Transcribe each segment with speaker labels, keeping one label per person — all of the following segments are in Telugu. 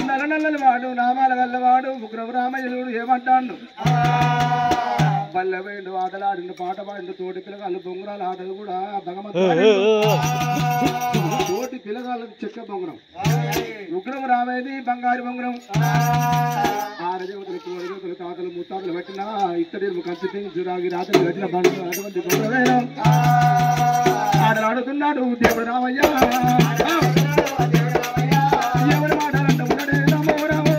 Speaker 1: నల్ల నల్లని వాడు నామాల గల్లవాడు ఉగ్రవు రామయ్యుడు ఏమంటాడు బల్లవేండు ఆటలాడిండు పాట పాడిండు తోటి పిల్లగాళ్ళు బొంగురాలు ఆటలు కూడా తోటి పిల్లగాళ్ళకి చెక్క బొంగురం ఉగ్రం రామయ్యది బంగారు బొంగురం ఆడదేవతలు కోడదేవతలు తాతలు ముత్తాతలు పెట్టిన ఇత్తడి కంచి జురాగి రాత్రి పెట్టిన బండ్లు అటువంటి బొంగురవేణం ఆటలాడుతున్నాడు దేవుడు రామయ్య ఎవరు మాట్లాడంట ఉన్నాడే రామో రామో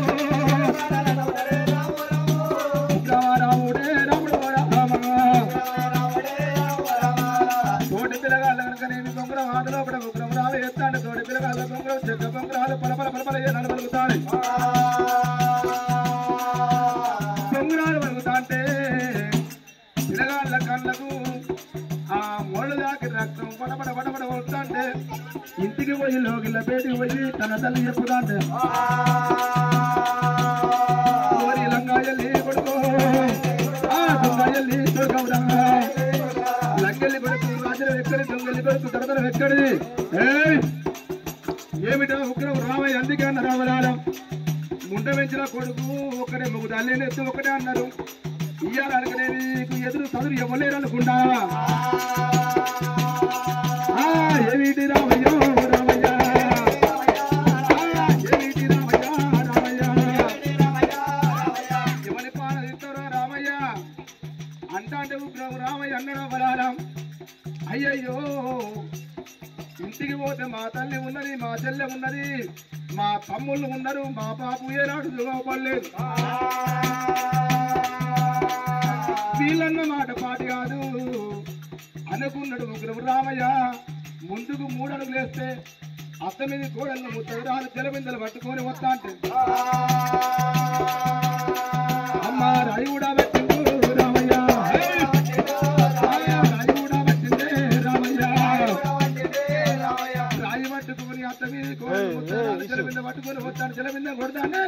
Speaker 1: రాముడే రాముడు రామ తోటి పిల్లగాళ్ళ కనుకనేమి బొంగురం ఆటలో కూడా ఉగ్రం రామ ఎత్తాడు తోటి పిల్లగాళ్ళ బొంగురం చెక్క బొంగురాలు పలపల పలపల నడబలుగుతాడు బొంగురాలు పలుకుతా అంటే పిల్లగాళ్ళ కళ్ళకు ఆ మొళ్ళు దాకి రక్తం పడపడ పడపడ వస్తుంటే ఇంటికి పోయి లోగిళ్ళ పేటికి పోయి తన తల్లి చెప్పుదాంటే ఓరి లంగాయల్లి కొడుకో ఆ దొంగాయల్లి కొడుకవురా లంగెల్లి కొడుకు రాజులు ఎక్కడి దొంగల్లి కొడుకు దొరదలు ఎక్కడి ఏమిటో ఉగ్రం రామయ్య అందుకే అన్న రామరాలం ముండ పెంచిన కొడుకు ఒక్కడే ముగ్గు తల్లి ఎత్తు ఒకటే అన్నారు ఇయ్యాలనుకునే నీకు ఎదురు చదువు ఇవ్వలేరు అనుకుంటా ఏమిటి రామయ్య రామయ్య ఏమిటి రామయ్య రామయ్య ఎవరి పాన ఇస్తారో రామయ్య అంటే ఉగ్రం రామయ్య అన్నడం బలారం అయ్యయ్యో ఇంటికి పోతే మా తల్లి ఉన్నది మా చెల్లె ఉన్నది మా తమ్ముళ్ళు ఉన్నారు మా పాపు ఏనాడు దుగపడలేదు వీళ్ళన్న మాట పాటి కాదు అనుకున్నాడు ఉగ్రం రామయ్య ముందుకు 3 అడుగులు వేస్తే అత్త మీద కోడళ్ళు ముత్తరాలు జలబిందలు పట్టుకొని వస్తా అంటే అమ్మ రాయి కూడా పెట్టిండు రామయ్య రాయి కూడా పెట్టిందే రామయ్య రాయి పట్టుకొని అత్త మీద కోడళ్ళు ముత్తరాలు జలబింద పట్టుకొని వస్తాను జలబింద కొడతానే